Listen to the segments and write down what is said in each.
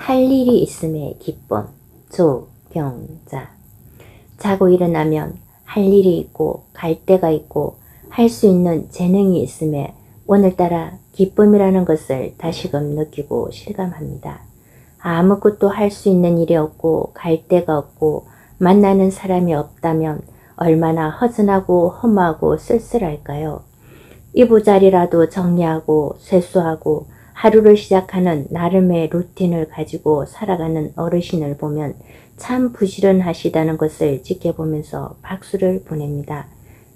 할 일이 있음의 기쁨. 조경자. 자고 일어나면 할 일이 있고 갈 데가 있고 할 수 있는 재능이 있음에 오늘따라 기쁨이라는 것을 다시금 느끼고 실감합니다. 아무것도 할 수 있는 일이 없고 갈 데가 없고 만나는 사람이 없다면 얼마나 허전하고 허무하고 쓸쓸할까요? 이부자리라도 정리하고 세수하고 하루를 시작하는 나름의 루틴을 가지고 살아가는 어르신을 보면 참 부지런하시다는 것을 지켜보면서 박수를 보냅니다.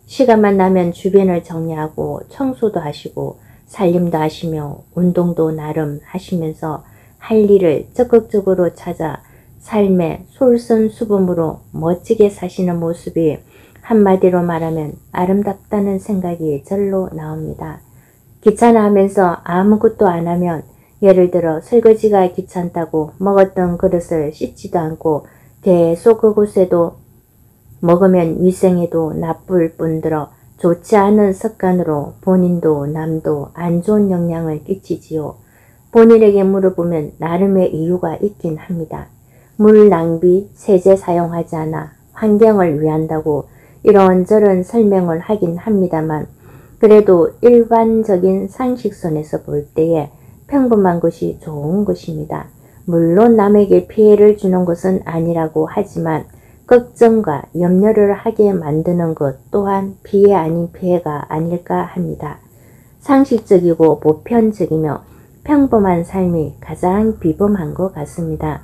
시간만 나면 주변을 정리하고 청소도 하시고 살림도 하시며 운동도 나름 하시면서 할 일을 적극적으로 찾아 삶의 솔선수범으로 멋지게 사시는 모습이 한마디로 말하면 아름답다는 생각이 절로 나옵니다. 귀찮아하면서 아무것도 안 하면 예를 들어 설거지가 귀찮다고 먹었던 그릇을 씻지도 않고 계속 그곳에도 먹으면 위생에도 나쁠 뿐더러 좋지 않은 습관으로 본인도 남도 안 좋은 영향을 끼치지요. 본인에게 물어보면 나름의 이유가 있긴 합니다. 물 낭비, 세제 사용하지 않아 환경을 위한다고 이런저런 설명을 하긴 합니다만 그래도 일반적인 상식선에서 볼 때에 평범한 것이 좋은 것입니다. 물론 남에게 피해를 주는 것은 아니라고 하지만 걱정과 염려를 하게 만드는 것 또한 피해 아닌 피해가 아닐까 합니다. 상식적이고 보편적이며 평범한 삶이 가장 비범한 것 같습니다.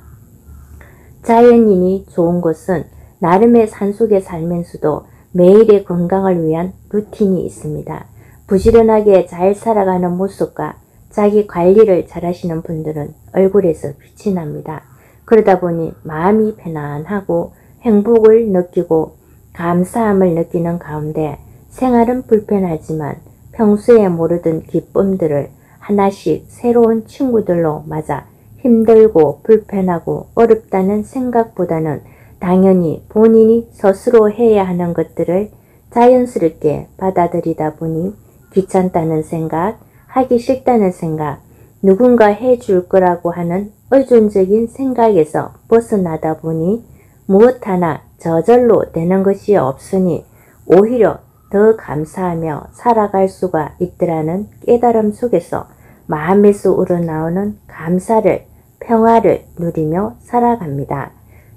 자연인이 좋은 것은 나름의 산속에 살면서도 매일의 건강을 위한 루틴이 있습니다. 부지런하게 잘 살아가는 모습과 자기 관리를 잘하시는 분들은 얼굴에서 빛이 납니다. 그러다 보니 마음이 편안하고 행복을 느끼고 감사함을 느끼는 가운데 생활은 불편하지만 평소에 모르던 기쁨들을 하나씩 새로운 친구들로 맞아 힘들고 불편하고 어렵다는 생각보다는 당연히 본인이 스스로 해야 하는 것들을 자연스럽게 받아들이다 보니 귀찮다는 생각, 하기 싫다는 생각, 누군가 해줄 거라고 하는 의존적인 생각에서 벗어나다 보니 무엇 하나 저절로 되는 것이 없으니 오히려 더 감사하며 살아갈 수가 있더라는 깨달음 속에서 마음에서 우러나오는 감사를, 평화를 누리며 살아갑니다.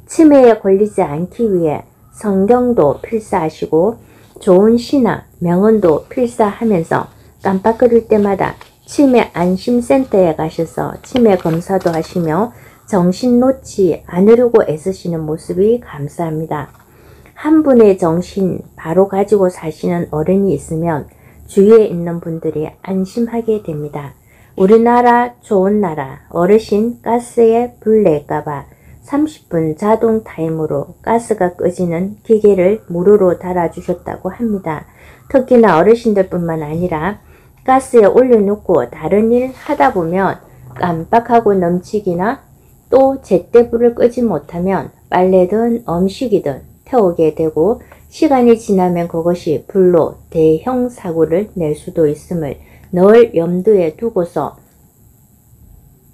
치매에 걸리지 않기 위해 성경도 필사하시고 좋은 시나 명언도 필사하면서 깜빡거릴 때마다 치매 안심센터에 가셔서 치매 검사도 하시며 정신 놓지 않으려고 애쓰시는 모습이 감사합니다. 한 분의 정신 바로 가지고 사시는 어른이 있으면 주위에 있는 분들이 안심하게 됩니다. 우리나라 좋은 나라 어르신 가스에 불 낼까봐 30분 자동 타임으로 가스가 꺼지는 기계를 무료로 달아주셨다고 합니다. 특히나 어르신들 뿐만 아니라 가스에 올려놓고 다른 일 하다 보면 깜빡하고 넘치기나 또 제때 불을 끄지 못하면 빨래든 음식이든 태우게 되고 시간이 지나면 그것이 불로 대형 사고를 낼 수도 있음을 늘 염두에 두고서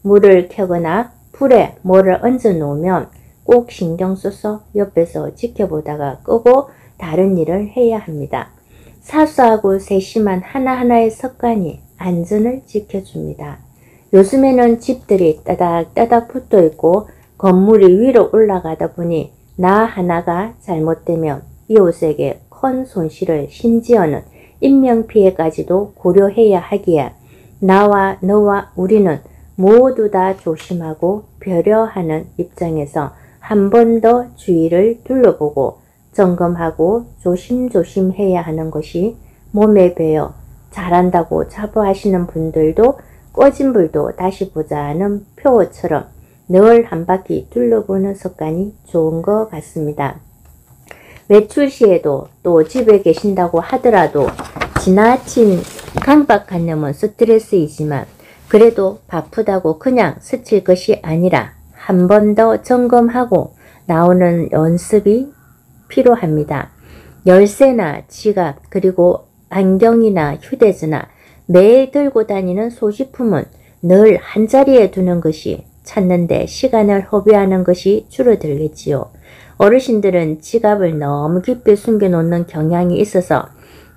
물을 켜거나 불에 뭐를 얹어 놓으면 꼭 신경 써서 옆에서 지켜보다가 끄고 다른 일을 해야 합니다. 사소하고 세심한 하나하나의 습관이 안전을 지켜줍니다. 요즘에는 집들이 따닥따닥 붙어 있고 건물이 위로 올라가다 보니 나 하나가 잘못되면 이웃에게 큰 손실을 심지어는 인명피해까지도 고려해야 하기에 나와 너와 우리는 모두 다 조심하고 배려하는 입장에서 한 번 더 주위를 둘러보고 점검하고 조심조심 해야 하는 것이 몸에 배어 잘한다고 자부하시는 분들도 꺼진 불도 다시 보자는 표어처럼 늘 한 바퀴 둘러보는 습관이 좋은 것 같습니다. 외출 시에도 또 집에 계신다고 하더라도 지나친 강박관념은 스트레스이지만 그래도 바쁘다고 그냥 스칠 것이 아니라 한 번 더 점검하고 나오는 연습이 필요합니다. 열쇠나 지갑 그리고 안경이나 휴대전화 매일 들고 다니는 소지품은 늘 한자리에 두는 것이 찾는데 시간을 허비하는 것이 줄어들겠지요. 어르신들은 지갑을 너무 깊이 숨겨놓는 경향이 있어서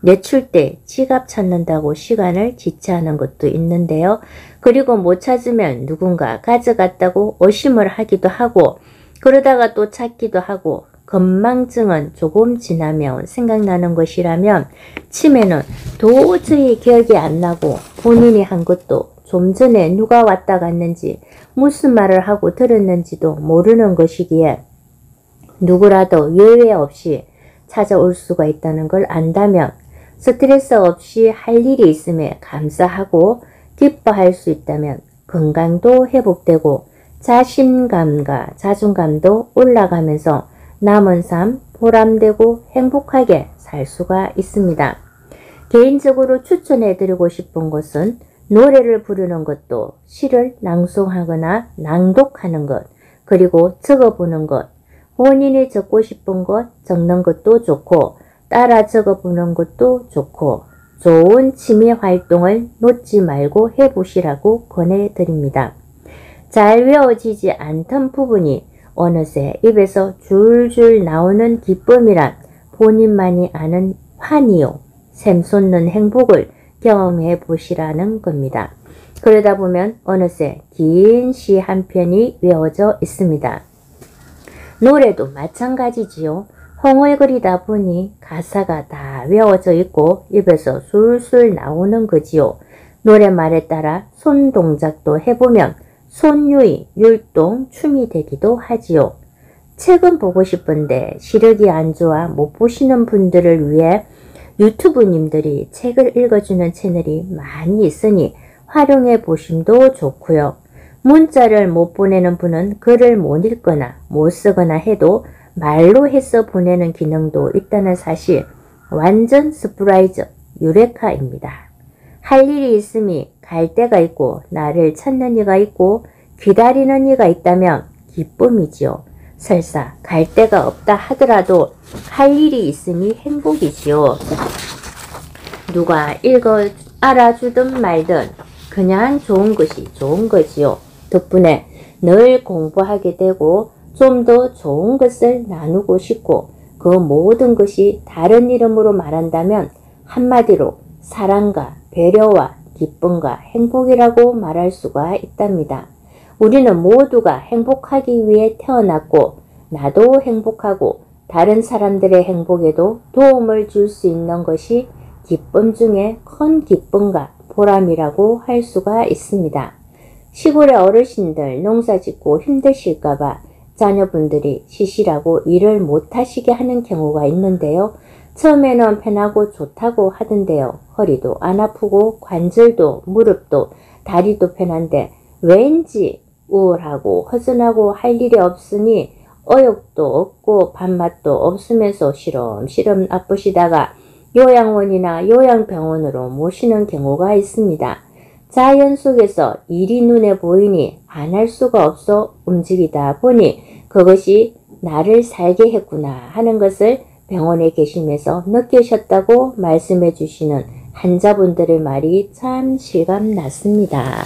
내출 때 지갑 찾는다고 시간을 지체하는 것도 있는데요. 그리고 못 찾으면 누군가 가져갔다고 의심을 하기도 하고 그러다가 또 찾기도 하고 건망증은 조금 지나면 생각나는 것이라면 치매는 도저히 기억이 안 나고 본인이 한 것도 좀 전에 누가 왔다 갔는지 무슨 말을 하고 들었는지도 모르는 것이기에 누구라도 예외 없이 찾아올 수가 있다는 걸 안다면 스트레스 없이 할 일이 있음에 감사하고 기뻐할 수 있다면 건강도 회복되고 자신감과 자존감도 올라가면서 남은 삶 보람되고 행복하게 살 수가 있습니다. 개인적으로 추천해드리고 싶은 것은 노래를 부르는 것도 시를 낭송하거나 낭독하는 것, 그리고 적어보는 것, 본인이 적고 싶은 것 적는 것도 좋고 따라 적어보는 것도 좋고 좋은 취미 활동을 놓지 말고 해보시라고 권해드립니다. 잘 외워지지 않던 부분이 어느새 입에서 줄줄 나오는 기쁨이란 본인만이 아는 환희요, 샘솟는 행복을 경험해 보시라는 겁니다. 그러다 보면 어느새 긴 시 한 편이 외워져 있습니다. 노래도 마찬가지지요. 흥얼거리다 보니 가사가 다 외워져 있고 입에서 술술 나오는 거지요. 노랫말에 따라 손 동작도 해보면 손유의, 율동, 춤이 되기도 하지요. 책은 보고 싶은데 시력이 안 좋아 못 보시는 분들을 위해 유튜브님들이 책을 읽어주는 채널이 많이 있으니 활용해 보심도 좋고요. 문자를 못 보내는 분은 글을 못 읽거나 못 쓰거나 해도 말로 해서 보내는 기능도 있다는 사실, 완전 서프라이즈 유레카입니다. 할 일이 있음이 갈 데가 있고 나를 찾는 이가 있고 기다리는 이가 있다면 기쁨이지요. 설사 갈 데가 없다 하더라도 할 일이 있음이 행복이지요. 누가 알아주든 말든 그냥 좋은 것이 좋은 거지요. 덕분에 늘 공부하게 되고 좀 더 좋은 것을 나누고 싶고 그 모든 것이 다른 이름으로 말한다면 한마디로 사랑과 배려와 기쁨과 행복이라고 말할 수가 있답니다. 우리는 모두가 행복하기 위해 태어났고 나도 행복하고 다른 사람들의 행복에도 도움을 줄 수 있는 것이 기쁨 중에 큰 기쁨과 보람이라고 할 수가 있습니다. 시골의 어르신들 농사 짓고 힘드실까봐 자녀분들이 쉬시라고 일을 못하시게 하는 경우가 있는데요. 처음에는 편하고 좋다고 하던데요. 허리도 안 아프고 관절도 무릎도 다리도 편한데 왠지 우울하고 허전하고 할 일이 없으니 어욕도 없고 밥맛도 없으면서 시름시름 아프시다가 요양원이나 요양병원으로 모시는 경우가 있습니다. 자연 속에서 일이 눈에 보이니 안 할 수가 없어 움직이다 보니 그것이 나를 살게 했구나 하는 것을 병원에 계시면서 느끼셨다고 말씀해 주시는 환자분들의 말이 참 실감 났습니다.